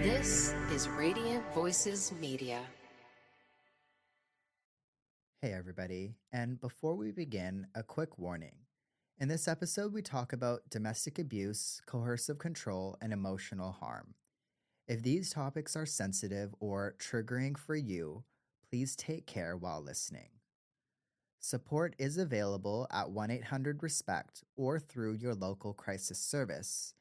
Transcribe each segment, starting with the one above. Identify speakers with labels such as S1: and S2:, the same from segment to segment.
S1: This is Radiant Voices Media.
S2: Hey everybody, and before we begin, a quick warning. In this episode, we talk about domestic abuse, coercive control, and emotional harm. If these topics are sensitive or triggering for you, please take care while listening. Support is available at 1-800-RESPECT or through your local crisis service.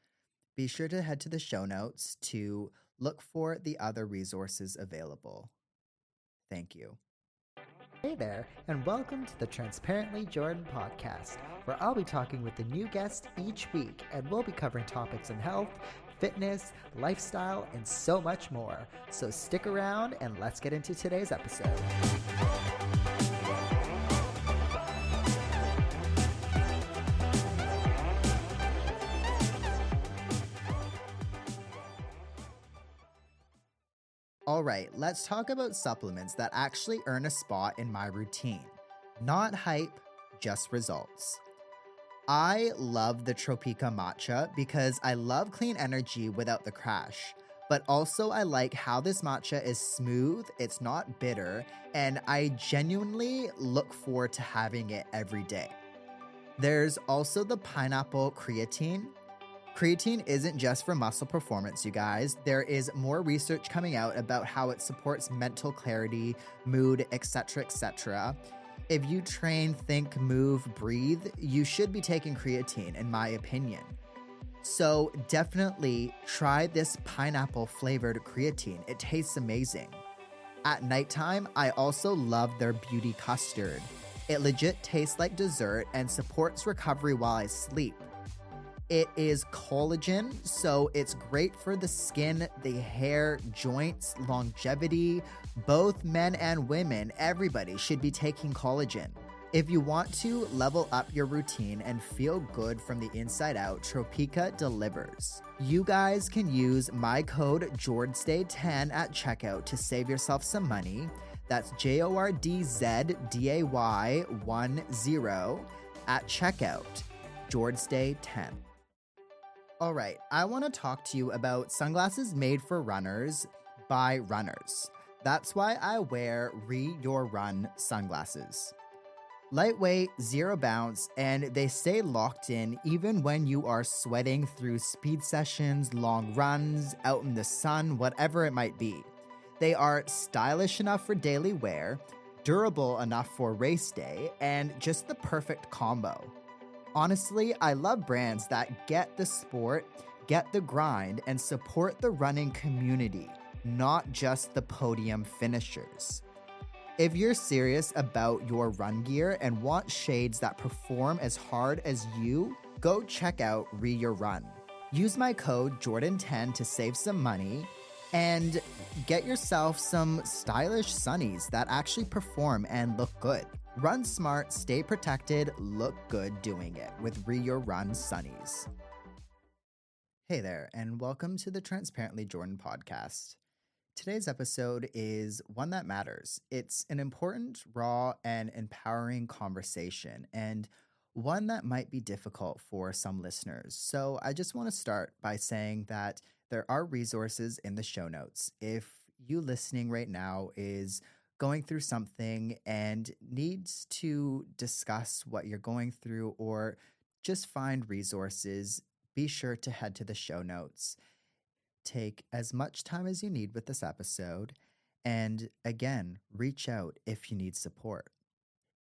S2: Be sure to head to the show notes to look for the other resources available. Thank you.
S3: Hey there, and welcome to the Transparently Jordan podcast, where I'll be talking with a new guest each week, and we'll be covering topics in health, fitness, lifestyle, and so much more. So stick around and let's get into today's episode.
S2: Alright, let's talk about supplements that actually earn a spot in my routine. Not hype, just results. I love the Tropica matcha because I love clean energy without the crash. But also I like how this matcha is smooth, it's not bitter, and I genuinely look forward to having it every day. There's also the pineapple creatine. Creatine isn't just for muscle performance, you guys. There is more research coming out about how it supports mental clarity, mood, etc., etc. If you train, think, move, breathe, you should be taking creatine, in my opinion. So definitely try this pineapple flavored creatine. It tastes amazing. At nighttime, I also love their beauty custard. It legit tastes like dessert and supports recovery while I sleep. It is collagen, so it's great for the skin, the hair, joints, longevity. Both men and women, everybody should be taking collagen. If you want to level up your routine and feel good from the inside out, Tropica delivers. You guys can use my code JORDSDAY10 at checkout to save yourself some money. That's JORDZDAY10 at checkout. JORDSDAY10. Alright, I want to talk to you about sunglasses made for runners by runners. That's why I wear Re Your Run sunglasses. Lightweight, zero bounce, and they stay locked in even when you are sweating through speed sessions, long runs, out in the sun, whatever it might be. They are stylish enough for daily wear, durable enough for race day, and just the perfect combo. Honestly, I love brands that get the sport, get the grind, and support the running community, not just the podium finishers. If you're serious about your run gear and want shades that perform as hard as you, go check out Re Your Run. Use my code Jordan10 to save some money and get yourself some stylish sunnies that actually perform and look good. Run smart, stay protected, look good doing it with Re Your Run Sunnies. Hey there, and welcome to the Transparently Jordan podcast. Today's episode is one that matters. It's an important, raw, and empowering conversation, and one that might be difficult for some listeners. So I just want to start by saying that there are resources in the show notes. If you listening right now is going through something and needs to discuss what you're going through or just find resources, be sure to head to the show notes. Take as much time as you need with this episode, and again, reach out if you need support.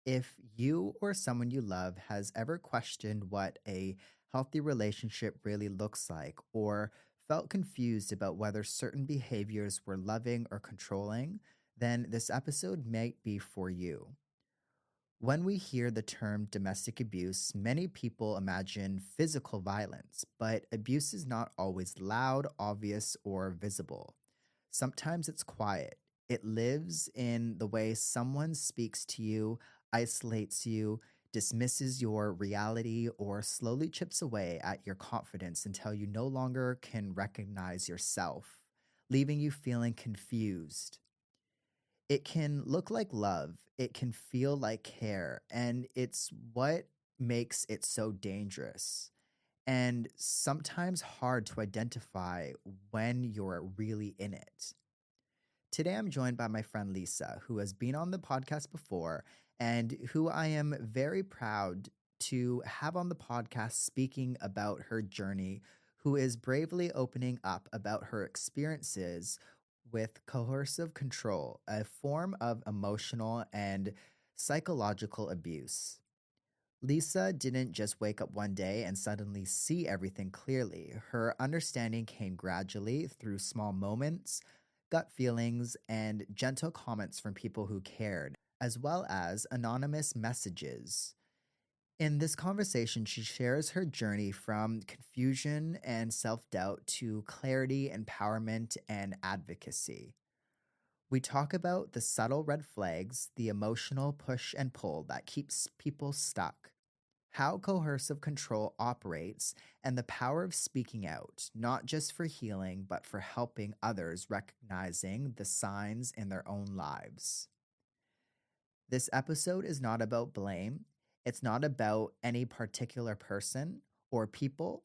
S2: If you or someone you love has ever questioned what a healthy relationship really looks like, or felt confused about whether certain behaviors were loving or controlling, then this episode might be for you. When we hear the term domestic abuse, many people imagine physical violence, but abuse is not always loud, obvious, or visible. Sometimes it's quiet. It lives in the way someone speaks to you, isolates you, dismisses your reality, or slowly chips away at your confidence until you no longer can recognize yourself, leaving you feeling confused. It can look like love, it can feel like care, and it's what makes it so dangerous. and sometimes hard to identify when you're really in it. Today, I'm joined by my friend Leesa, who has been on the podcast before and who I am very proud to have on the podcast speaking about her journey, who is bravely opening up about her experiences with coercive control, a form of emotional and psychological abuse. Leesa didn't just wake up one day and suddenly see everything clearly. Her understanding came gradually through small moments, gut feelings, and gentle comments from people who cared, as well as anonymous messages. In this conversation, she shares her journey from confusion and self doubt to clarity, empowerment, and advocacy. We talk about the subtle red flags, the emotional push and pull that keeps people stuck, how coercive control operates, and the power of speaking out, not just for healing, but for helping others recognizing the signs in their own lives. This episode is not about blame. It's not about any particular person or people.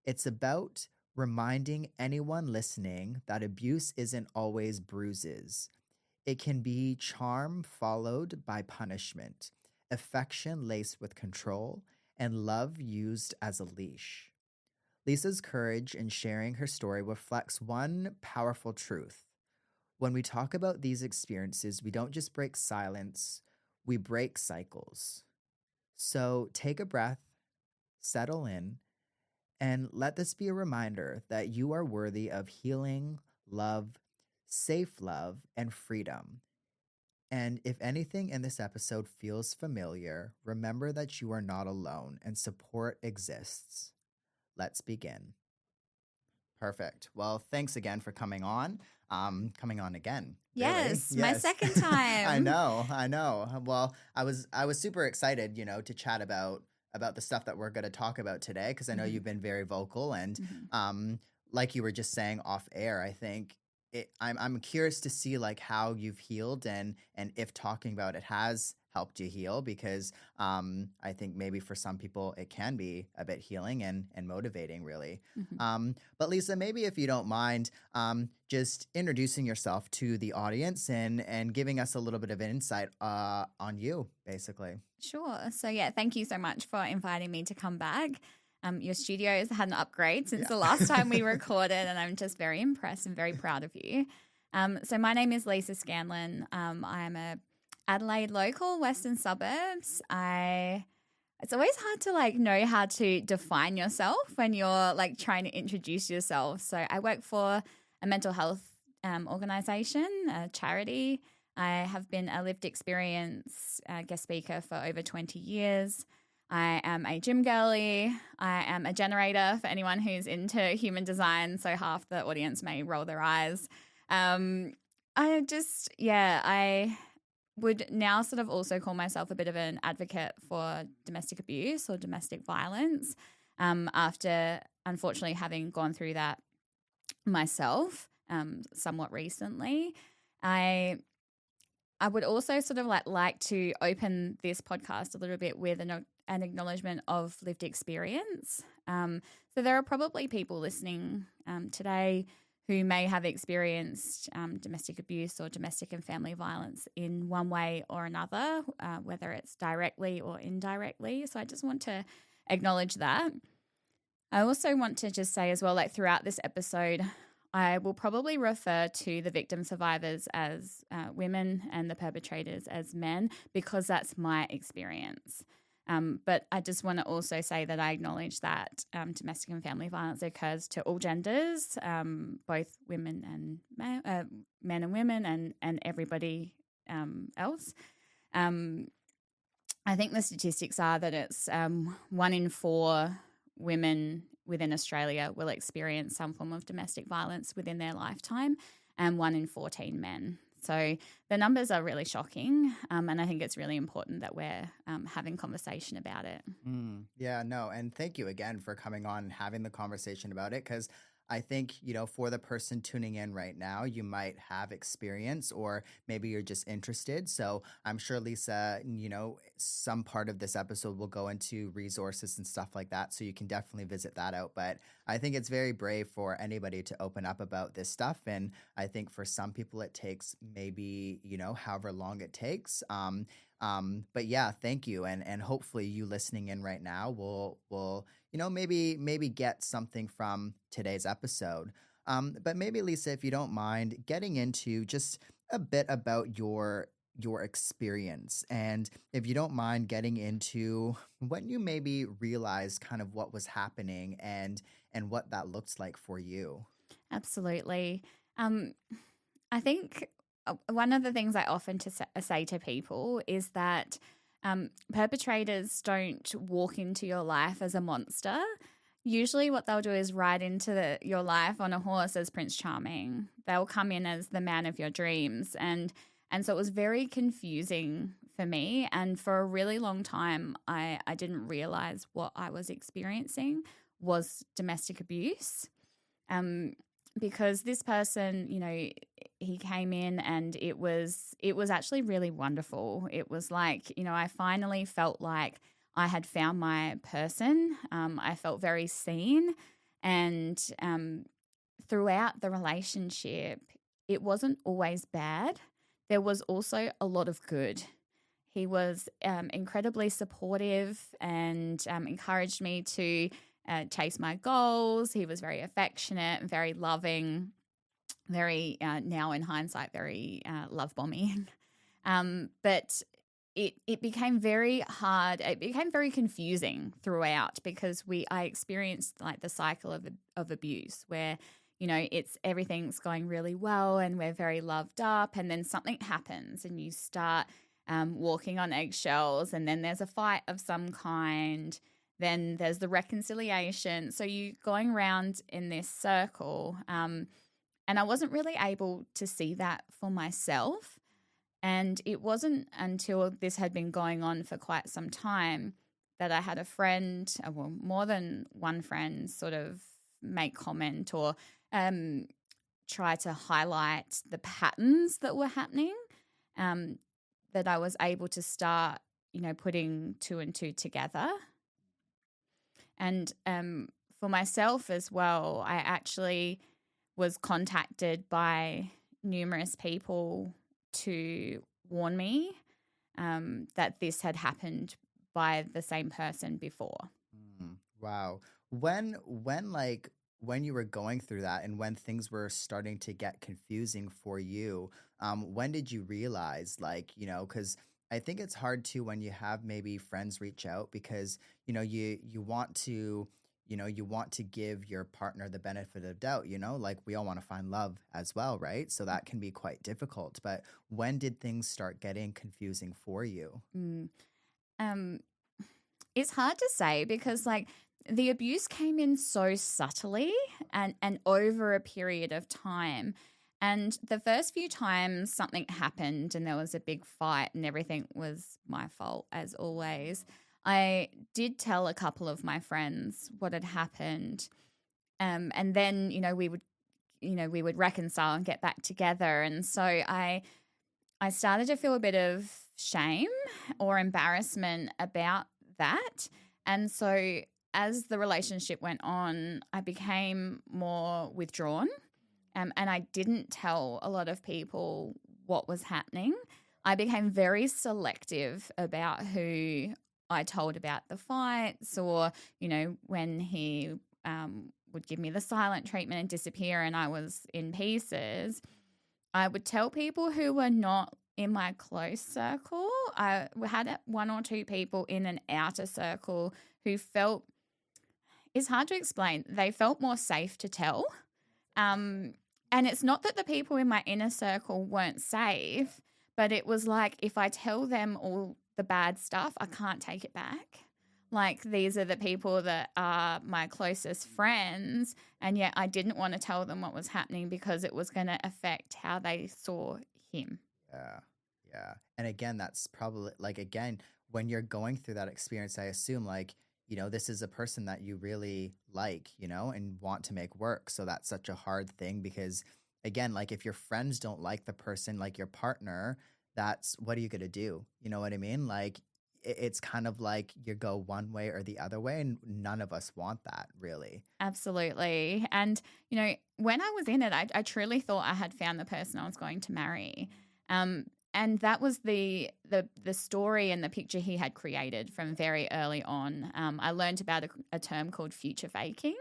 S2: It's about reminding anyone listening that abuse isn't always bruises. It can be charm followed by punishment, affection laced with control, and love used as a leash. Lisa's courage in sharing her story reflects one powerful truth. When we talk about these experiences, we don't just break silence, we break cycles. So take a breath, settle in, and let this be a reminder that you are worthy of healing, love, safe love, and freedom. And if anything in this episode feels familiar, remember that you are not alone and support exists. Let's begin. Perfect. Well, thanks again for coming on. Coming on again.
S4: Yes,
S2: Really?
S4: my
S2: Yes.
S4: second time.
S2: I know. Well, I was super excited, to chat about the stuff that we're going to talk about today, because I know you've been very vocal, and like you were just saying off air, I think I'm curious to see like how you've healed and if talking about it has helped you heal, because I think maybe for some people it can be a bit healing and motivating, really. But Leesa, maybe if you don't mind, just introducing yourself to the audience and giving us a little bit of insight on you, basically.
S4: Sure. So, yeah, thank you so much for inviting me to come back. Your studio has had an upgrade since the last time we recorded, and I'm just very impressed and very proud of you. So my name is Leesa Scanlon. I'm a Adelaide local, Western suburbs. It's always hard to know how to define yourself when you're trying to introduce yourself. So I work for a mental health organisation, a charity. I have been a lived experience guest speaker for over 20 years. I am a gym girly. I am a generator for anyone who's into human design, so half the audience may roll their eyes. I would now sort of also call myself a bit of an advocate for domestic abuse or domestic violence after unfortunately having gone through that myself somewhat recently. I would also sort of like to open this podcast a little bit with an acknowledgement of lived experience. So there are probably people listening today who may have experienced domestic abuse or domestic and family violence in one way or another, whether it's directly or indirectly. So I just want to acknowledge that. I also want to just say as well, throughout this episode, I will probably refer to the victim survivors as women and the perpetrators as men, because that's my experience. But I just want to also say that I acknowledge that domestic and family violence occurs to all genders, both women and men and women and everybody else. I think the statistics are that it's 1 in 4 women within Australia will experience some form of domestic violence within their lifetime, and 1 in 14 men. So the numbers are really shocking, and I think it's really important that we're having conversation about it.
S2: Yeah, no, and thank you again for coming on and having the conversation about it, because I think, for the person tuning in right now, you might have experience or maybe you're just interested. So I'm sure Leesa, some part of this episode will go into resources and stuff like that. So you can definitely visit that out. But I think it's very brave for anybody to open up about this stuff. And I think for some people it takes maybe, however long it takes. But yeah, thank you. And hopefully you listening in right now will maybe get something from today's episode. But maybe Leesa, if you don't mind, getting into just a bit about your experience, and if you don't mind getting into when you maybe realized kind of what was happening and what that looks like for you.
S4: Absolutely. I think one of the things I often say to people is that perpetrators don't walk into your life as a monster. Usually what they'll do is ride into your life on a horse as Prince Charming. They'll come in as the man of your dreams. And so it was very confusing for me. And for a really long time, I didn't realize what I was experiencing was domestic abuse. Because this person, he came in and it was actually really wonderful. It was like, I finally felt like I had found my person. I felt very seen. And throughout the relationship, it wasn't always bad. There was also a lot of good. He was incredibly supportive and encouraged me to chase my goals. He was very affectionate and very loving, very, now in hindsight, very love bombing. But it became very hard. It became very confusing throughout because I experienced like the cycle of abuse where, it's everything's going really well and we're very loved up, and then something happens and you start walking on eggshells, and then there's a fight of some kind. Then there's the reconciliation. So you're going around in this circle. And I wasn't really able to see that for myself. And it wasn't until this had been going on for quite some time that I had a friend, well, more than one friend, sort of make comment or try to highlight the patterns that were happening, that I was able to start, putting two and two together. And for myself as well, I actually was contacted by numerous people to warn me that this had happened by the same person before.
S2: Wow. When you were going through that and when things were starting to get confusing for you, when did you realize, because I think it's hard too when you have maybe friends reach out because, you want to, you want to give your partner the benefit of doubt, like we all want to find love as well, right? So that can be quite difficult. But when did things start getting confusing for you?
S4: It's hard to say because the abuse came in so subtly and over a period of time. And the first few times something happened and there was a big fight and everything was my fault, as always, I did tell a couple of my friends what had happened. And then, we would reconcile and get back together. And so I started to feel a bit of shame or embarrassment about that. And so as the relationship went on, I became more withdrawn. And I didn't tell a lot of people what was happening. I became very selective about who I told about the fights or, when he would give me the silent treatment and disappear and I was in pieces, I would tell people who were not in my close circle. I had one or two people in an outer circle who felt, it's hard to explain, they felt more safe to tell. And it's not that the people in my inner circle weren't safe, but it was like if I tell them all the bad stuff, I can't take it back. Like these are the people that are my closest friends, and yet I didn't want to tell them what was happening because it was going to affect how they saw him.
S2: Yeah. And again, that's probably again, when you're going through that experience, I assume this is a person that you really like, and want to make work. So that's such a hard thing because, again, like if your friends don't like the person, like your partner, that's what are you going to do? You know what I mean? Like it's kind of like you go one way or the other way, and none of us want that really.
S4: Absolutely. And, when I was in it, I truly thought I had found the person I was going to marry. And that was the story and the picture he had created from very early on. I learned about a term called future faking.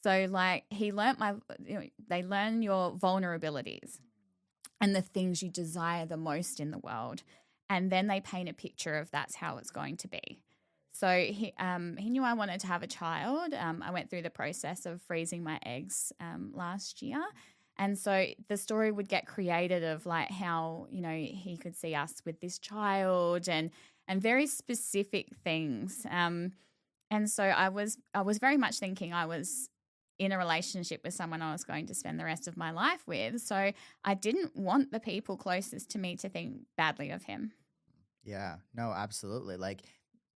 S4: So, like, he learnt they learn your vulnerabilities and the things you desire the most in the world. And then they paint a picture of that's how it's going to be. So he knew I wanted to have a child. I went through the process of freezing my eggs last year. And so the story would get created of like how, he could see us with this child and very specific things. And so I was very much thinking I was in a relationship with someone I was going to spend the rest of my life with. So I didn't want the people closest to me to think badly of him.
S2: Yeah, no, absolutely. Like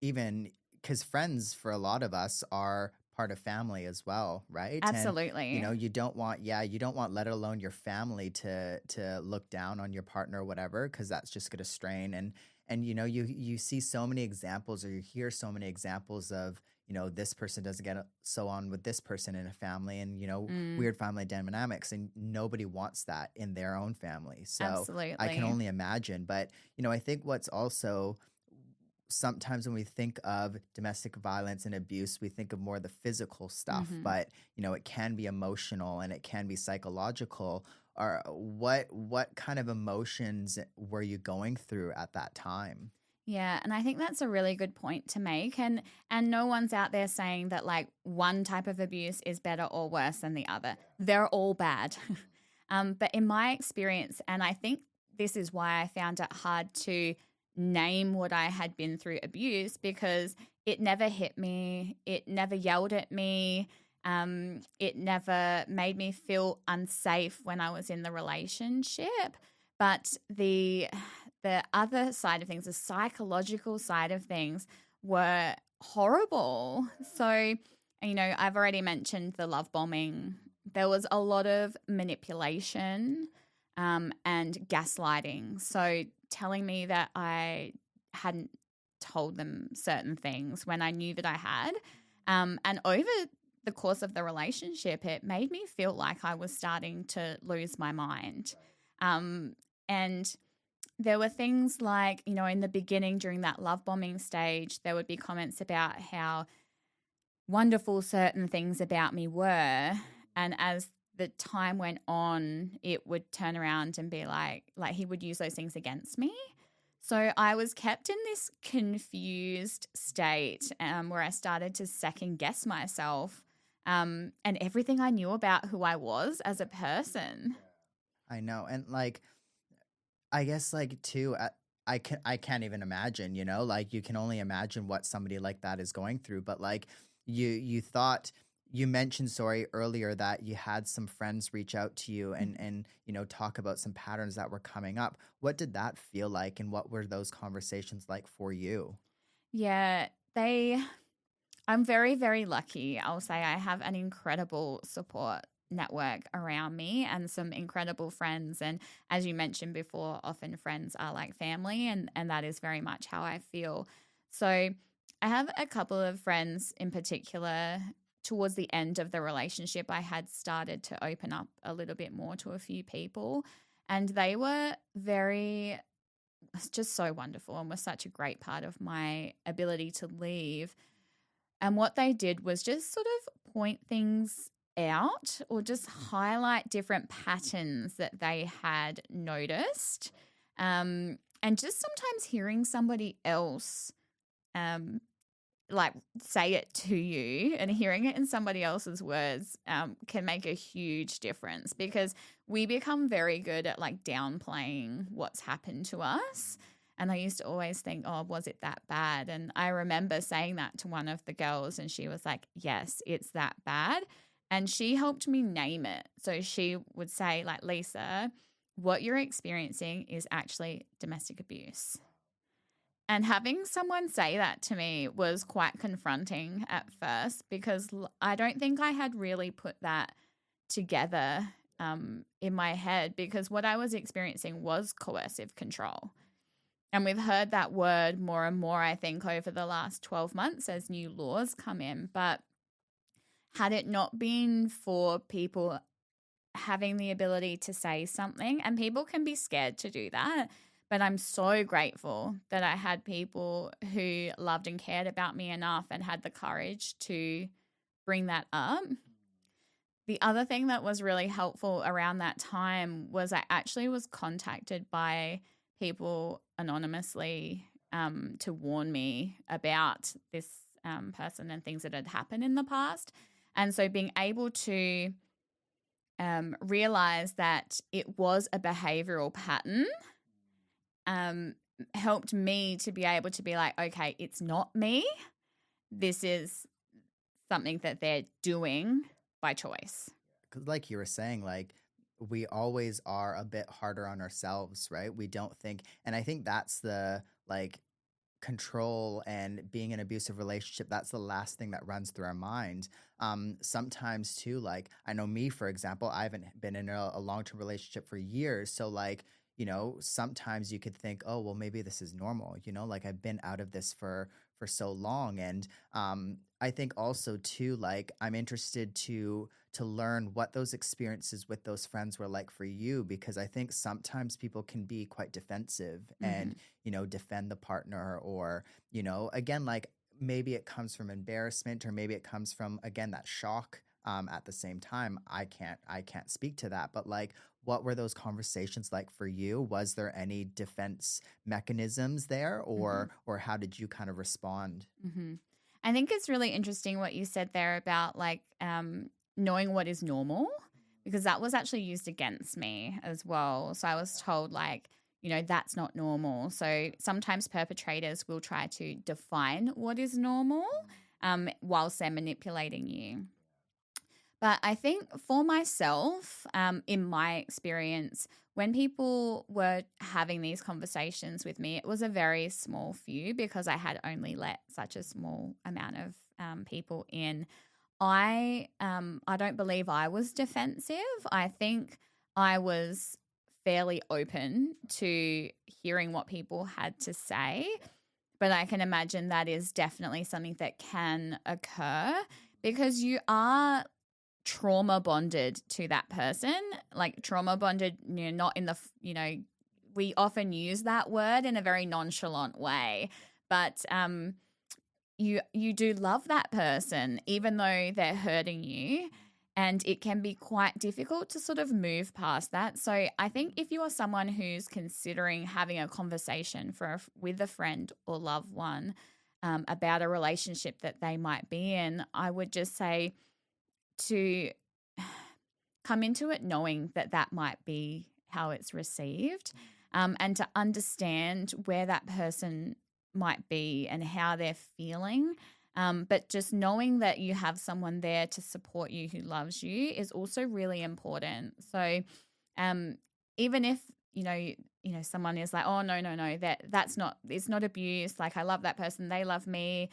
S2: even because friends for a lot of us are part of family as well, right?
S4: Absolutely.
S2: And you don't want, let alone your family to look down on your partner or whatever, because that's just going to strain. And you see so many examples, or you hear so many examples of this person doesn't get so on with this person in a family, and weird family dynamics, and nobody wants that in their own family. So
S4: Absolutely.
S2: I can only imagine. But I think what's also sometimes when we think of domestic violence and abuse, we think of more the physical stuff, but it can be emotional and it can be psychological. Or what kind of emotions were you going through at that time?
S4: Yeah, and I think that's a really good point to make. And no one's out there saying that like one type of abuse is better or worse than the other. They're all bad. But in my experience, and I think this is why I found it hard to name what I had been through abuse, because it never hit me. It never yelled at me. It never made me feel unsafe when I was in the relationship. But the other side of things, the psychological side of things, were horrible. So, I've already mentioned the love bombing. There was a lot of manipulation and gaslighting. So telling me that I hadn't told them certain things when I knew that I had. And over the course of the relationship, it made me feel like I was starting to lose my mind. And there were things like, in the beginning during that love bombing stage, there would be comments about how wonderful certain things about me were. And as the time went on, it would turn around and be like he would use those things against me. So I was kept in this confused state where I started to second guess myself and everything I knew about who I was as a person.
S2: I know. And like, I guess like too, I can't even imagine, like you can only imagine what somebody like that is going through. But like you thought, you mentioned, sorry, earlier that you had some friends reach out to you and talk about some patterns that were coming up. What did that feel like, and what were those conversations like for you?
S4: Yeah, I'm very, very lucky. I'll say I have an incredible support network around me and some incredible friends. And as you mentioned before, often friends are like family, and that is very much how I feel. So I have a couple of friends in particular. Towards the end of the relationship, I had started to open up a little bit more to a few people, and they were just so wonderful and was such a great part of my ability to leave. And what they did was just sort of point things out or just highlight different patterns that they had noticed. And just sometimes hearing somebody else like say it to you and hearing it in somebody else's words can make a huge difference, because we become very good at like downplaying what's happened to us. And I used to always think, oh, was it that bad? And I remember saying that to one of the girls, and she was like, yes, it's that bad. And she helped me name it. So she would say, like, Leesa, what you're experiencing is actually domestic abuse. And having someone say that to me was quite confronting at first, because I don't think I had really put that together in my head, because what I was experiencing was coercive control. And we've heard that word more and more, I think, over the last 12 months as new laws come in. But had it not been for people having the ability to say something, and people can be scared to do that, but I'm so grateful that I had people who loved and cared about me enough and had the courage to bring that up. The other thing that was really helpful around that time was I actually was contacted by people anonymously to warn me about this person and things that had happened in the past. And so being able to realize that it was a behavioral pattern helped me to be able to be like, okay, it's not me. This is something that they're doing by choice.
S2: Because like you were saying, like we always are a bit harder on ourselves, right? We don't think, and I think that's the like control and being in an abusive relationship, that's the last thing that runs through our mind. Sometimes too, like I know me, for example, I haven't been in a long-term relationship for years. So like, you know, sometimes you could think, oh, well, maybe this is normal, you know, like I've been out of this for so long. And I think also too, like I'm interested to learn what those experiences with those friends were like for you, because I think sometimes people can be quite defensive and, you know, defend the partner, or, you know, again, like maybe it comes from embarrassment, or maybe it comes from, again, that shock. At the same time, I can't speak to that, but like, what were those conversations like for you? Was there any defense mechanisms there, or how did you kind of respond?
S4: I think it's really interesting what you said there about like knowing what is normal, because that was actually used against me as well. So I was told like, you know, that's not normal. So sometimes perpetrators will try to define what is normal whilst they're manipulating you. But I think for myself, in my experience, when people were having these conversations with me, it was a very small few, because I had only let such a small amount of people in. I don't believe I was defensive. I think I was fairly open to hearing what people had to say. But I can imagine that is definitely something that can occur, because you are trauma bonded to that person, like trauma bonded, you know, not in the, you know, we often use that word in a very nonchalant way, but you do love that person even though they're hurting you, and it can be quite difficult to sort of move past that. So I think if you are someone who's considering having a conversation with a friend or loved one about a relationship that they might be in, I would just say to come into it knowing that that might be how it's received, and to understand where that person might be and how they're feeling. But just knowing that you have someone there to support you who loves you is also really important. So even if, you know, someone is like, oh, no, it's not abuse. Like I love that person. They love me.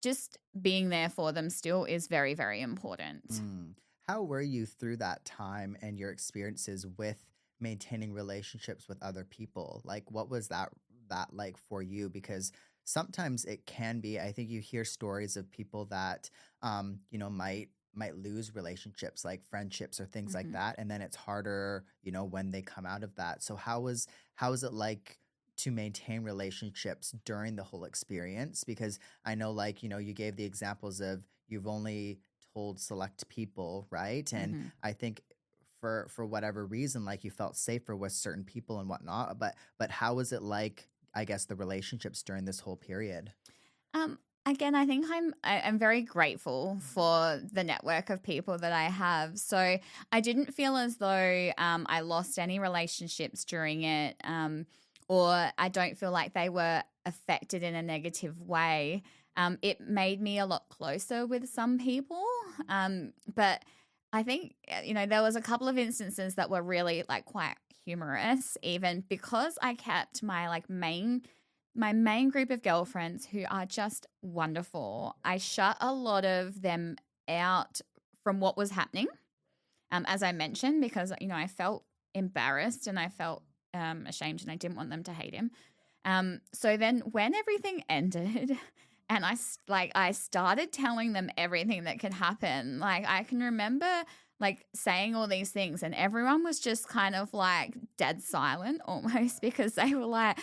S4: Just being there for them still is very, very important.
S2: How were you through that time and your experiences with maintaining relationships with other people? Like, what was that like for you? Because sometimes it can be, I think you hear stories of people that, you know, might lose relationships, like friendships or things like that. And then it's harder, you know, when they come out of that. So how is it like to maintain relationships during the whole experience? Because I know, like, you know, you gave the examples of you've only told select people, right? And I think for whatever reason, like you felt safer with certain people and whatnot, but how was it like, I guess, the relationships during this whole period?
S4: Again, I think I'm very grateful for the network of people that I have. So I didn't feel as though I lost any relationships during it, or I don't feel like they were affected in a negative way. It made me a lot closer with some people. But I think, you know, there was a couple of instances that were really like quite humorous, even because I kept my like main my main group of girlfriends who are just wonderful, I shut a lot of them out from what was happening, as I mentioned, because, I felt embarrassed and I felt ashamed and I didn't want them to hate him. So then when everything ended and I started telling them everything that could happen, like I can remember like saying all these things and everyone was just kind of like dead silent almost because they were like,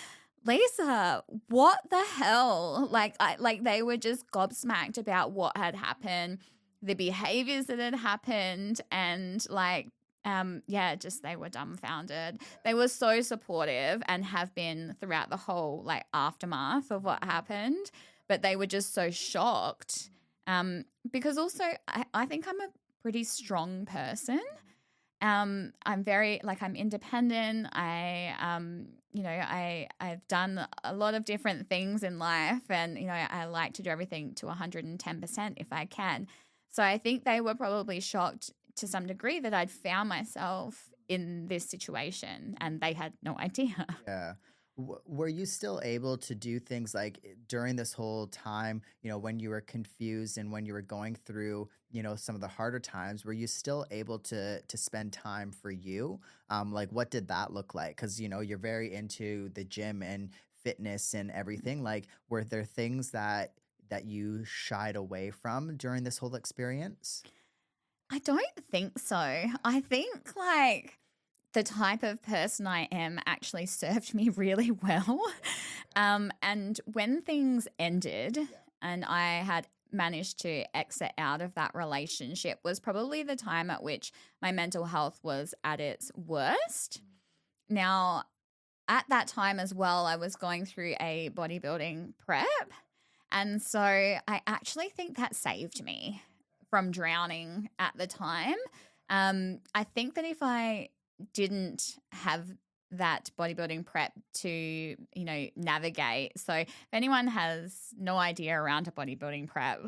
S4: Leesa, what the hell? Like they were just gobsmacked about what had happened, the behaviors that had happened, and just they were dumbfounded. They were so supportive and have been throughout the whole like aftermath of what happened, but they were just so shocked. Because also I think I'm a pretty strong person. I'm very I'm independent. I've done a lot of different things in life, and I like to do everything to 110% if I can. So I think they were probably shocked to some degree that I'd found myself in this situation, and they had no idea.
S2: Yeah. Were you still able to do things like during this whole time, when you were confused and when you were going through, some of the harder times, were you still able to spend time for you? Like what did that look like? Because, you're very into the gym and fitness and everything. Like, were there things that you shied away from during this whole experience?
S4: I don't think so. I think the type of person I am actually served me really well. And when things ended and I had managed to exit out of that relationship was probably the time at which my mental health was at its worst. Now, at that time as well, I was going through a bodybuilding prep. And so I actually think that saved me from drowning at the time. I think that if I didn't have that bodybuilding prep to, navigate. So if anyone has no idea around a bodybuilding prep,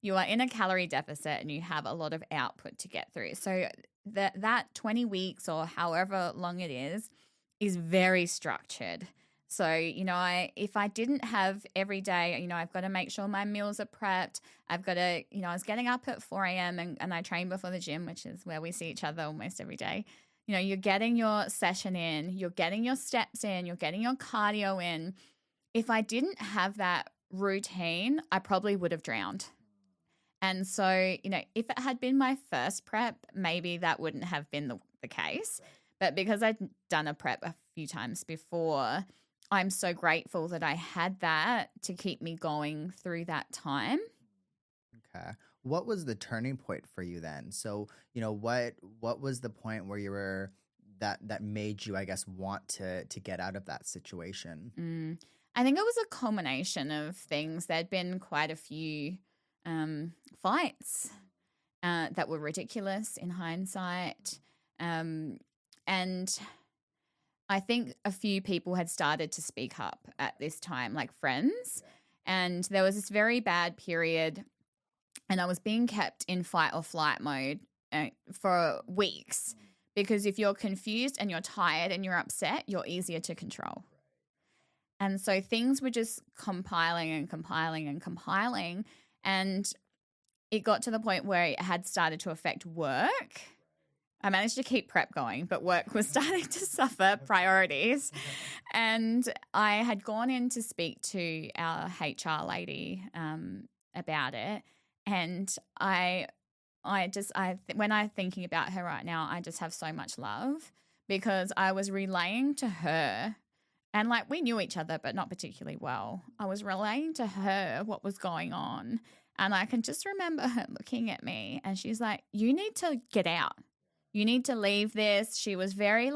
S4: you are in a calorie deficit and you have a lot of output to get through. So that 20 weeks or however long it is very structured. So, if I didn't have every day, I've got to make sure my meals are prepped. I've got to, I was getting up at 4 a.m. and I train before the gym, which is where we see each other almost every day. You're getting your session in, you're getting your steps in, you're getting your cardio in. If I didn't have that routine, I probably would have drowned. And so, if it had been my first prep, maybe that wouldn't have been the case. But because I'd done a prep a few times before, I'm so grateful that I had that to keep me going through that time.
S2: Okay. What was the turning point for you then? So, what was the point where you were that made you, I guess, want to get out of that situation?
S4: I think it was a culmination of things. There'd been quite a few fights that were ridiculous in hindsight. And I think a few people had started to speak up at this time, like friends. And there was this very bad period and I was being kept in fight or flight mode for weeks because if you're confused and you're tired and you're upset, you're easier to control. And so things were just compiling and compiling and compiling. And it got to the point where it had started to affect work. I managed to keep prep going, but work was starting to suffer priorities. And I had gone in to speak to our HR lady about it. And when I'm thinking about her right now, I just have so much love because I was relaying to her, and we knew each other, but not particularly well. I was relaying to her what was going on. And I can just remember her looking at me and she's like, you need to get out. You need to leave this. She was very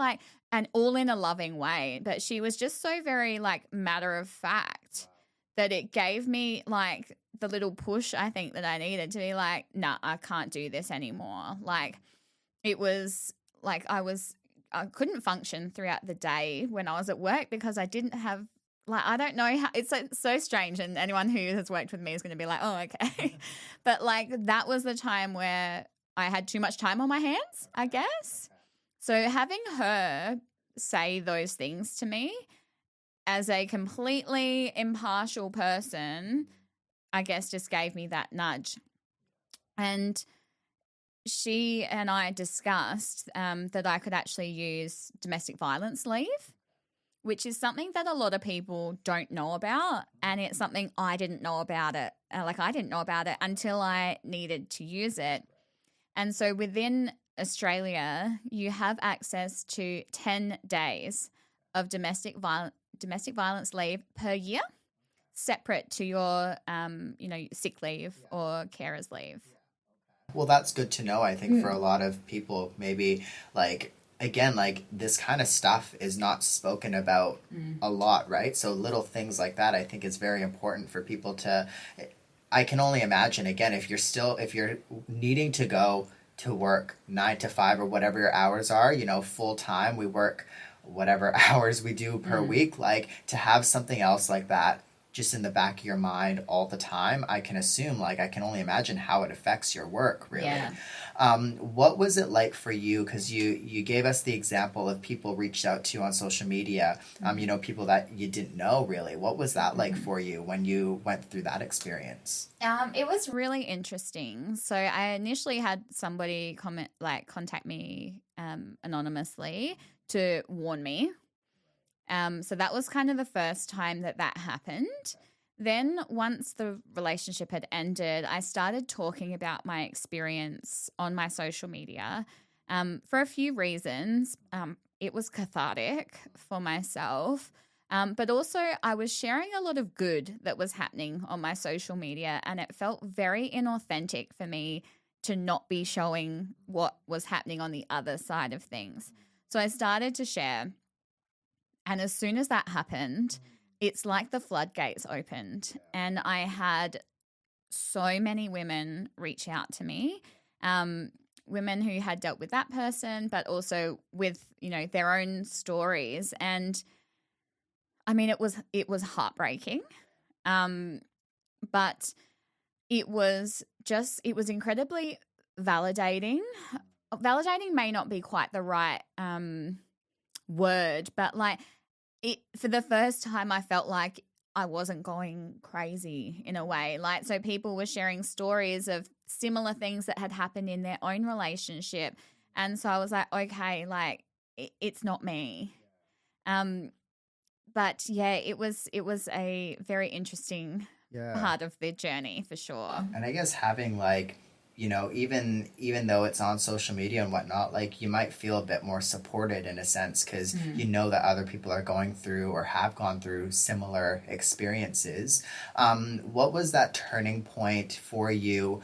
S4: and all in a loving way, but she was just so very matter of fact that it gave me the little push I think that I needed to be nah, I can't do this anymore. It was I couldn't function throughout the day when I was at work because I didn't have I don't know how, it's so strange, and anyone who has worked with me is going to be like, oh, okay. But that was the time where I had too much time on my hands, I guess. So having her say those things to me as a completely impartial person, I guess just gave me that nudge. And she and I discussed that I could actually use domestic violence leave, which is something that a lot of people don't know about. And it's something I didn't know about it. I didn't know about it until I needed to use it. And so within Australia, you have access to 10 days of domestic violence leave per year, separate to your, sick leave or carer's leave.
S2: Well, that's good to know, I think, for a lot of people. Maybe, like, again, like, this kind of stuff is not spoken about a lot, right? So little things like that, I think, is very important for people to... I can only imagine, again, if you're needing to go to work 9 to 5 or whatever your hours are, full time, we work whatever hours we do per week, like, to have something else like that just in the back of your mind all the time, I can assume, like, I can only imagine how it affects your work, really.
S4: Yeah.
S2: What was it like for you? Because you gave us the example of people reached out to you on social media, people that you didn't know, really. What was that like for you when you went through that experience?
S4: It was really interesting. So I initially had somebody contact me anonymously to warn me. So that was kind of the first time that happened. Then once the relationship had ended, I started talking about my experience on my social media for a few reasons. It was cathartic for myself, but also I was sharing a lot of good that was happening on my social media, and it felt very inauthentic for me to not be showing what was happening on the other side of things. So I started to share. And as soon as that happened, it's like the floodgates opened, and I had so many women reach out to me, women who had dealt with that person, but also with, their own stories. And I mean, it was heartbreaking, but it was incredibly validating. Validating may not be quite the right word, but for the first time, I felt like I wasn't going crazy in a way. So people were sharing stories of similar things that had happened in their own relationship. And so I was like, okay, it's not me. But yeah, it was a very interesting part of the journey for sure.
S2: And I guess having even though it's on social media and whatnot, you might feel a bit more supported in a sense because you know that other people are going through or have gone through similar experiences. What was that turning point for you,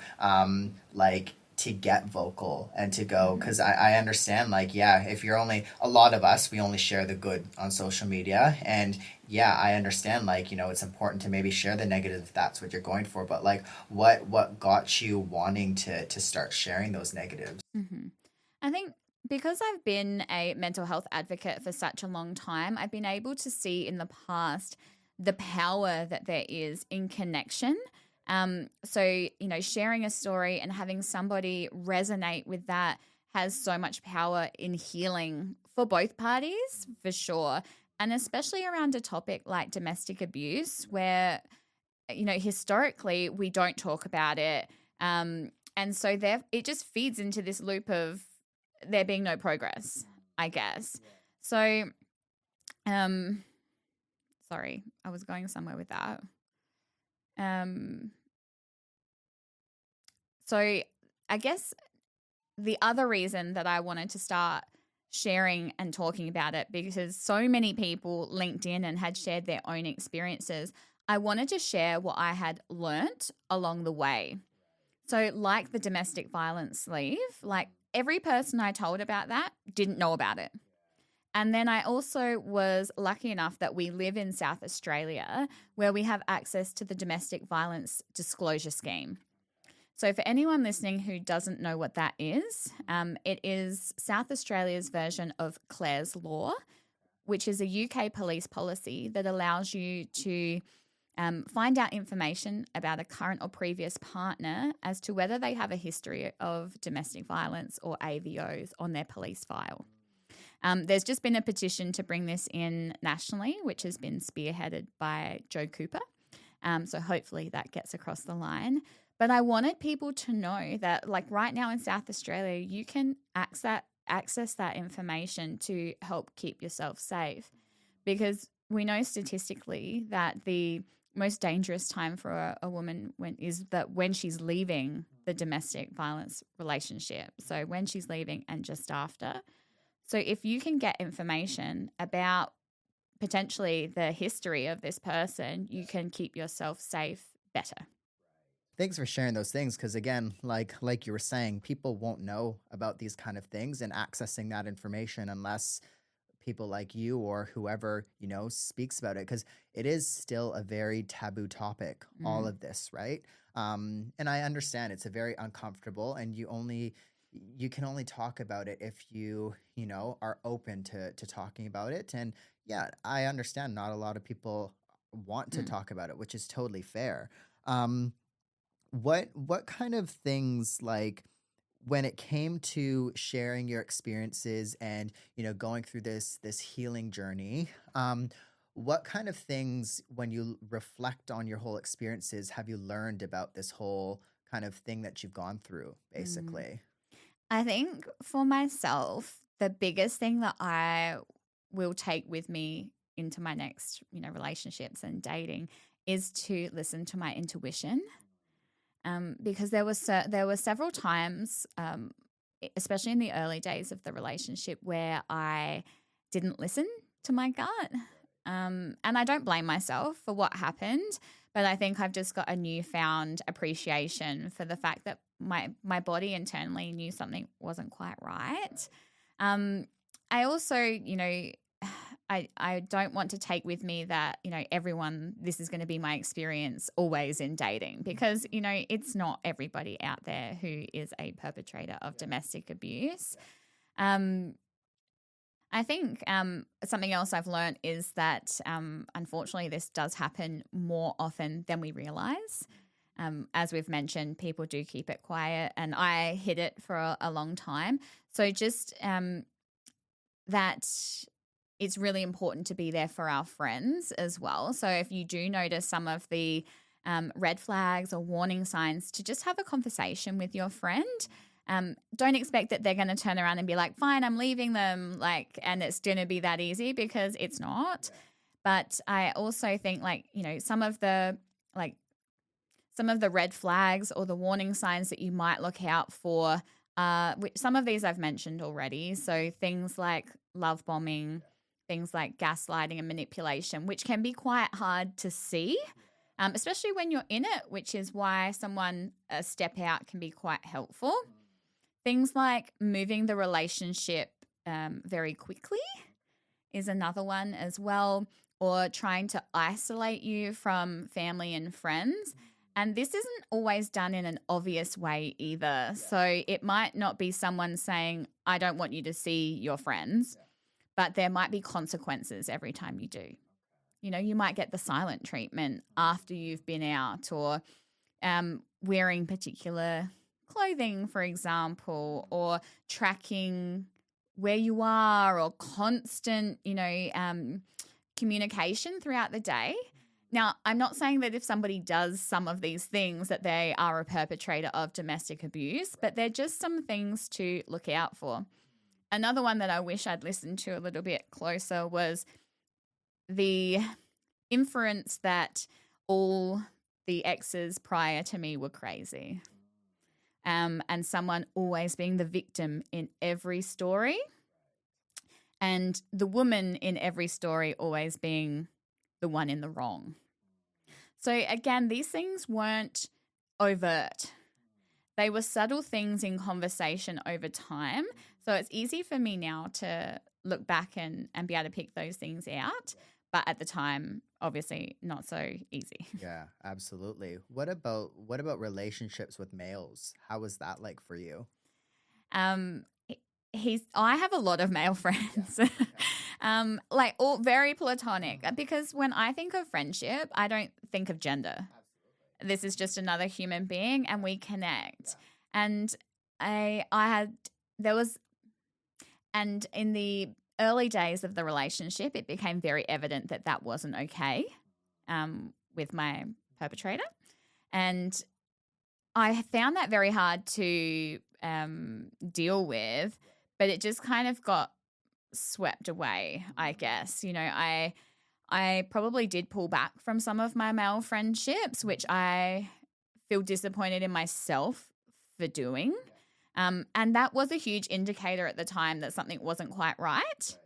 S2: to get vocal and to go? Because I understand, if you're a lot of us, we only share the good on social media, and I understand, it's important to maybe share the negative if that's what you're going for, but what got you wanting to start sharing those negatives?
S4: I think because I've been a mental health advocate for such a long time, I've been able to see in the past the power that there is in connection. So, sharing a story and having somebody resonate with that has so much power in healing for both parties, for sure. And especially around a topic like domestic abuse, where, historically we don't talk about it. And so it just feeds into this loop of there being no progress, I guess. So, sorry, I was going somewhere with that. So I guess the other reason that I wanted to start sharing and talking about it, because so many people linked in and had shared their own experiences, I wanted to share what I had learnt along the way. So like the domestic violence leave, every person I told about that didn't know about it. And then I also was lucky enough that we live in South Australia where we have access to the domestic violence disclosure scheme. So for anyone listening who doesn't know what that is, it is South Australia's version of Clare's Law, which is a UK police policy that allows you to find out information about a current or previous partner as to whether they have a history of domestic violence or AVOs on their police file. There's just been a petition to bring this in nationally, which has been spearheaded by Joe Cooper. So hopefully that gets across the line. But I wanted people to know that, like, right now in South Australia, you can access that information to help keep yourself safe, because we know statistically that the most dangerous time for a woman when she's leaving the domestic violence relationship. So when she's leaving and just after. So if you can get information about potentially the history of this person, you can keep yourself safe better.
S2: Thanks for sharing those things, because again, like you were saying, people won't know about these kind of things and accessing that information unless people like you or whoever, speaks about it, because it is still a very taboo topic, all of this, right? And I understand it's a very uncomfortable, and you can only talk about it if you are open to talking about it. And yeah, I understand not a lot of people want to talk about it, which is totally fair. What kind of things, like, when it came to sharing your experiences and going through this healing journey, what kind of things, when you reflect on your whole experiences, have you learned about this whole kind of thing that you've gone through, basically?
S4: I think for myself, the biggest thing that I will take with me into my next, relationships and dating is to listen to my intuition. Because there were several times, especially in the early days of the relationship, where I didn't listen to my gut. And I don't blame myself for what happened, but I think I've just got a newfound appreciation for the fact that my body internally knew something wasn't quite right. I also, I don't want to take with me that, everyone, this is going to be my experience always in dating, because, it's not everybody out there who is a perpetrator of domestic abuse. I think something else I've learned is that, unfortunately, this does happen more often than we realize. As we've mentioned, people do keep it quiet, and I hid it for a long time. So just that it's really important to be there for our friends as well. So if you do notice some of the red flags or warning signs, to just have a conversation with your friend. Don't expect that they're going to turn around and be like, fine, I'm leaving them, and it's going to be that easy, because it's not. But I also think, some of the red flags or the warning signs that you might look out for, which some of these I've mentioned already. So things like love bombing, things like gaslighting and manipulation, which can be quite hard to see, especially when you're in it, which is why a step out can be quite helpful. Things like moving the relationship very quickly is another one as well, or trying to isolate you from family and friends. And this isn't always done in an obvious way either. So it might not be someone saying, I don't want you to see your friends, but there might be consequences every time you do. You might get the silent treatment after you've been out, or wearing particular clothing, for example, or tracking where you are, or constant, communication throughout the day. Now, I'm not saying that if somebody does some of these things that they are a perpetrator of domestic abuse, but they're just some things to look out for. Another one that I wish I'd listened to a little bit closer was the inference that all the exes prior to me were crazy. And someone always being the victim in every story, and the woman in every story always being the one in the wrong. So again, these things weren't overt. They were subtle things in conversation over time. So it's easy for me now to look back and be able to pick those things out. But at the time, obviously not so easy.
S2: Yeah, absolutely. What about relationships with males? How was that like for you?
S4: I have a lot of male friends, all very platonic, because when I think of friendship, I don't think of gender. This is just another human being, and we connect. And in the early days of the relationship, it became very evident that that wasn't okay with my perpetrator. And I found that very hard to deal with, but it just kind of got swept away, I guess. You know, I probably did pull back from some of my male friendships, which I feel disappointed in myself for doing. And that was a huge indicator at the time that something wasn't quite right.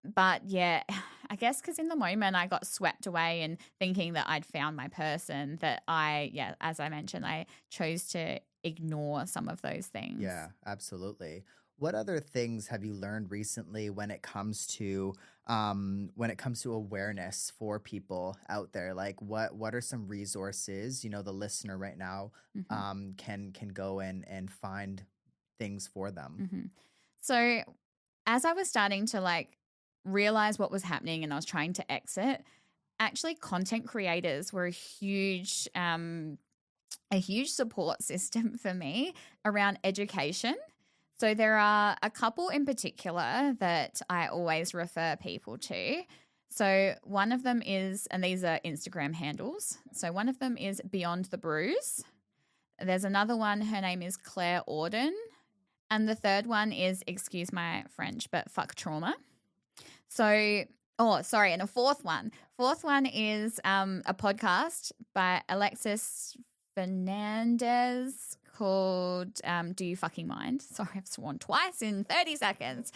S4: But yeah, I guess because in the moment I got swept away and thinking that I'd found my person, that as I mentioned, I chose to ignore some of those things.
S2: Yeah, absolutely. What other things have you learned recently when it comes to awareness for people out there? Like what are some resources, you know, the listener right now can go and find things for them?
S4: So as I was starting to realize what was happening and I was trying to exit, actually content creators were a huge support system for me around education. So there are a couple in particular that I always refer people to. So one of them is, and these are Instagram handles. So one of them is Beyond the Bruise. There's another one, her name is Claire Auden. And the third one is, excuse my French, but Fuck Trauma. So, and a fourth one. Fourth one is a podcast by Alexis Fernandez called Do You Fucking Mind? Sorry, I've sworn twice in 30 seconds.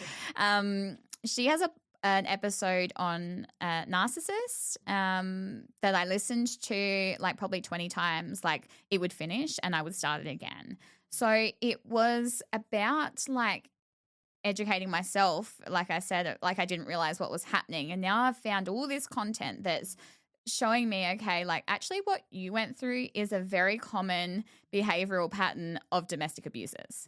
S4: She has an episode on narcissists that I listened to probably 20 times. It would finish and I would start it again. So it was about educating myself. Like I said, I didn't realize what was happening. And now I've found all this content that's showing me, okay, actually what you went through is a very common behavioral pattern of domestic abusers.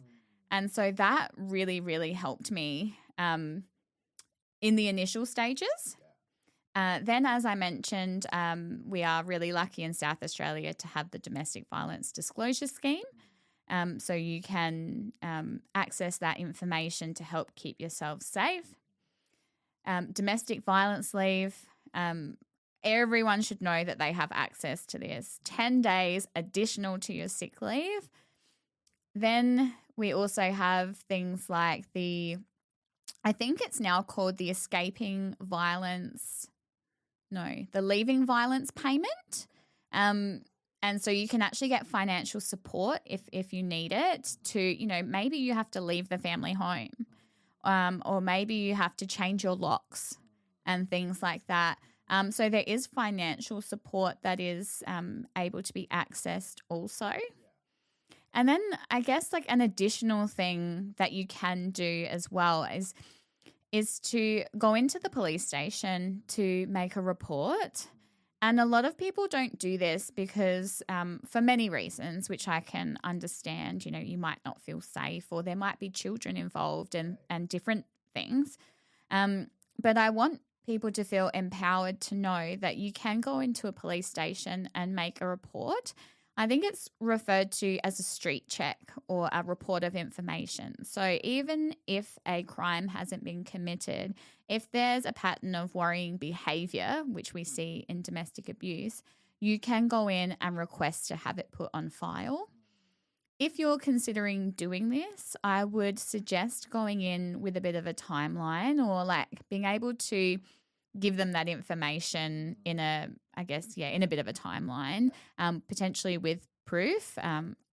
S4: And so that really, really helped me in the initial stages. Then, as I mentioned, we are really lucky in South Australia to have the Domestic Violence Disclosure Scheme. So you can access that information to help keep yourself safe. Domestic violence leave, everyone should know that they have access to this. 10 days additional to your sick leave. Then we also have things like I think it's now called the the leaving violence payment. And so you can actually get financial support if you need it to, maybe you have to leave the family home or maybe you have to change your locks and things like that. So there is financial support that is able to be accessed also. And then I guess an additional thing that you can do as well is to go into the police station to make a report. And a lot of people don't do this because for many reasons, which I can understand, you might not feel safe or there might be children involved and different things. But I want people to feel empowered to know that you can go into a police station and make a report. I think it's referred to as a street check or a report of information. So even if a crime hasn't been committed, if there's a pattern of worrying behaviour, which we see in domestic abuse, you can go in and request to have it put on file. If you're considering doing this, I would suggest going in with a bit of a timeline or being able to give them that information in a bit of a timeline, potentially with proof.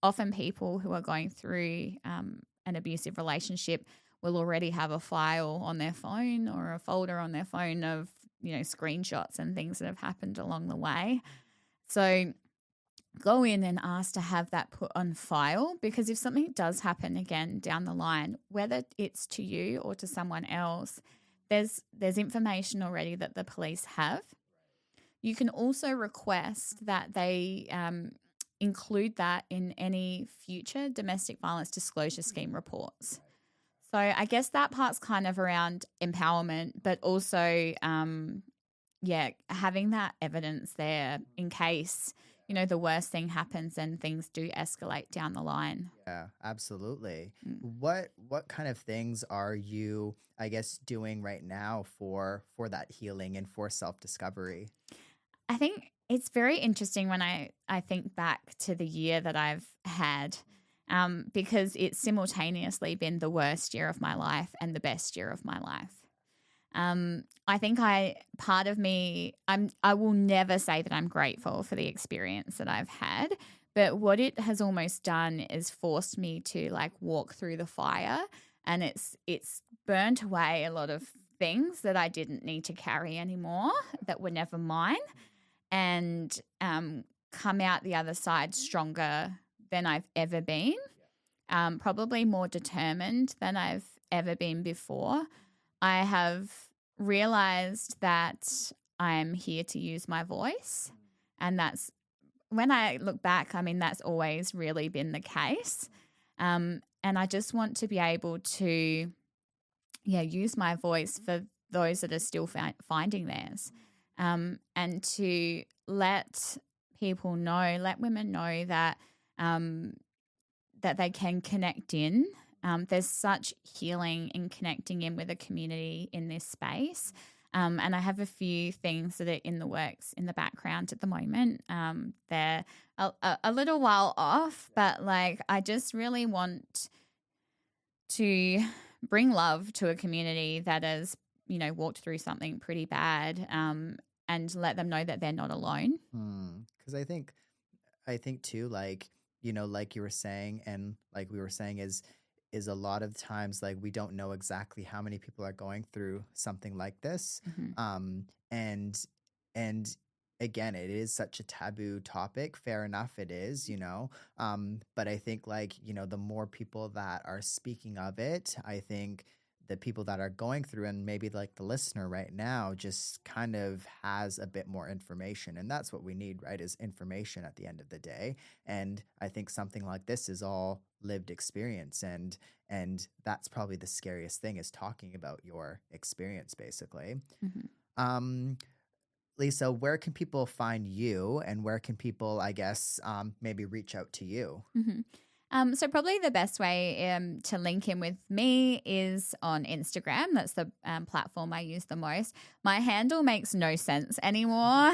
S4: Often people who are going through an abusive relationship will already have a file on their phone or a folder on their phone of, screenshots and things that have happened along the way. So go in and ask to have that put on file, because if something does happen again down the line, whether it's to you or to someone else, there's information already that the police have. You can also request that they include that in any future domestic violence disclosure scheme reports. So I guess that part's kind of around empowerment, but also, having that evidence there in case, the worst thing happens and things do escalate down the line.
S2: Yeah, absolutely.
S4: Mm.
S2: What kind of things are you, I guess, doing right now for that healing and for self-discovery?
S4: I think it's very interesting when I think back to the year that I've had, because it's simultaneously been the worst year of my life and the best year of my life. I think part of me, I will never say that I'm grateful for the experience that I've had, but what it has almost done is forced me to like walk through the fire, and it's burnt away a lot of things that I didn't need to carry anymore, that were never mine, and come out the other side stronger than I've ever been, probably more determined than I've ever been before. I have realized that I'm here to use my voice, and that's, when I look back, I mean, that's always really been the case. And I just want to be able to, use my voice for those that are still finding theirs, and to let people know, let women know that that they can connect in. There's such healing in connecting in with a community in this space. And I have a few things that are in the works in the background at the moment. They're a little while off, but like I just really want to bring love to a community that has, walked through something pretty bad, and let them know that they're not alone.
S2: Because I think too, like, like you were saying, and like we were saying, is a lot of times like we don't know exactly how many people are going through something like this.
S4: Mm-hmm.
S2: And again, it is such a taboo topic. Fair enough, it is, but I think like, the more people that are speaking of it, I think the people that are going through, and maybe like the listener right now, just kind of has a bit more information. And that's what we need, right? Is information at the end of the day. And I think something like this is all lived experience. And that's probably the scariest thing, is talking about your experience, basically.
S4: Mm-hmm.
S2: Leesa, where can people find you, and where can people, I guess, maybe reach out to you?
S4: Mm-hmm. So probably the best way to link in with me is on Instagram. That's the platform I use the most. My handle makes no sense anymore,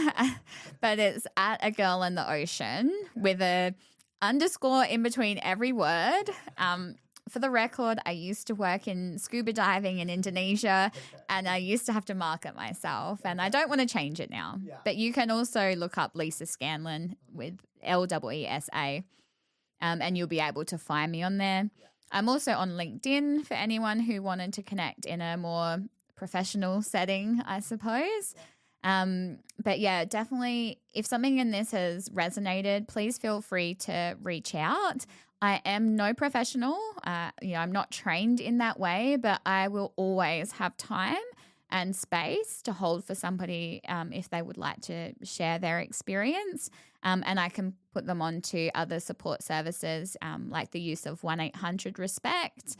S4: but it's at a girl in the ocean with a underscore in between every word. For the record, I used to work in scuba diving in Indonesia, and I used to have to market myself, and I don't want to change it now.
S2: Yeah.
S4: But you can also look up Leesa Scanlon with LEESA. And you'll be able to find me on there. I'm also on LinkedIn for anyone who wanted to connect in a more professional setting, I suppose. But yeah, definitely, if something in this has resonated, please feel free to reach out. I am no professional. I'm not trained in that way, but I will always have time and space to hold for somebody if they would like to share their experience. And I can put them on to other support services, like the use of 1-800-RESPECT,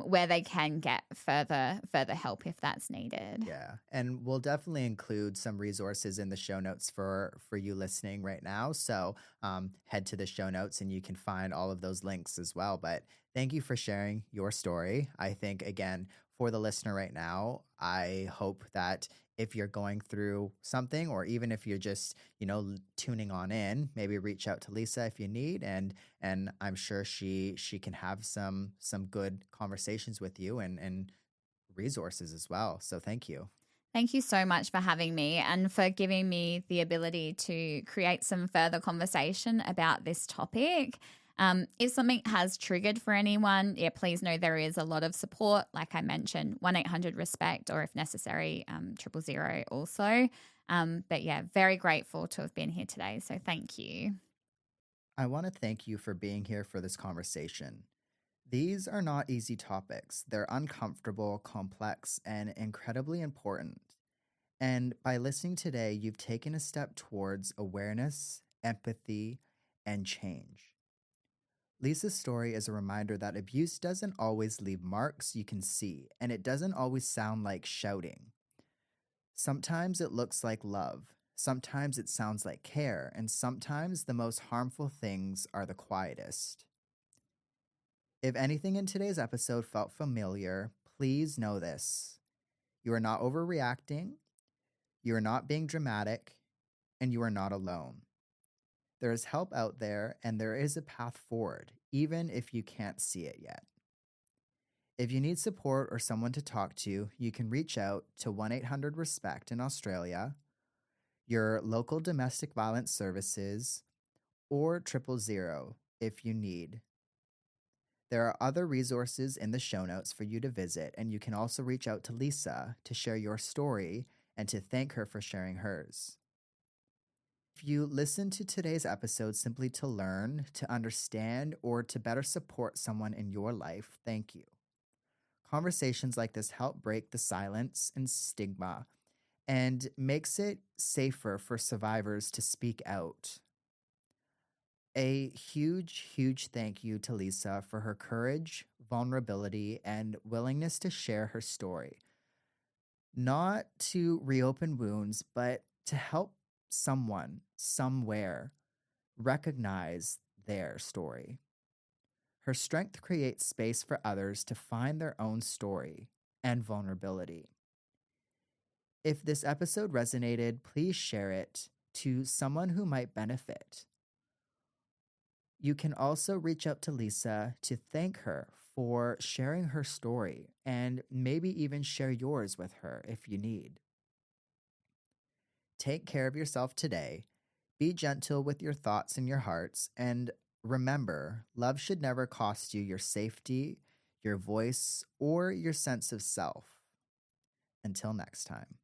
S4: where they can get further help if that's needed.
S2: Yeah. And we'll definitely include some resources in the show notes for you listening right now. So head to the show notes and you can find all of those links as well. But thank you for sharing your story. I think, again, for the listener right now, I hope that if you're going through something, or even if you're just, tuning on in, maybe reach out to Leesa if you need. And I'm sure she can have some good conversations with you and resources as well. So thank you.
S4: Thank you so much for having me and for giving me the ability to create some further conversation about this topic. If something has triggered for anyone, please know there is a lot of support. Like I mentioned, 1-800-RESPECT, or if necessary, 000 also. But yeah, very grateful to have been here today. So thank you.
S2: I want to thank you for being here for this conversation. These are not easy topics. They're uncomfortable, complex, and incredibly important. And by listening today, you've taken a step towards awareness, empathy, and change. Leesa's story is a reminder that abuse doesn't always leave marks you can see, and it doesn't always sound like shouting. Sometimes it looks like love. Sometimes it sounds like care, and sometimes the most harmful things are the quietest. If anything in today's episode felt familiar, please know this. You are not overreacting, you are not being dramatic, and you are not alone. There is help out there, and there is a path forward, even if you can't see it yet. If you need support or someone to talk to, you can reach out to 1-800-RESPECT in Australia, your local domestic violence services, or 000 if you need. There are other resources in the show notes for you to visit, and you can also reach out to Leesa to share your story and to thank her for sharing hers. If you listen to today's episode simply to learn, to understand, or to better support someone in your life, thank you. Conversations like this help break the silence and stigma and makes it safer for survivors to speak out. A huge, huge thank you to Leesa for her courage, vulnerability, and willingness to share her story. Not to reopen wounds, but to help someone, somewhere, recognize their story. Her strength creates space for others to find their own story and vulnerability. If this episode resonated, please share it to someone who might benefit. You can also reach out to Leesa to thank her for sharing her story and maybe even share yours with her if you need. Take care of yourself today. Be gentle with your thoughts and your hearts. And remember, love should never cost you your safety, your voice, or your sense of self. Until next time.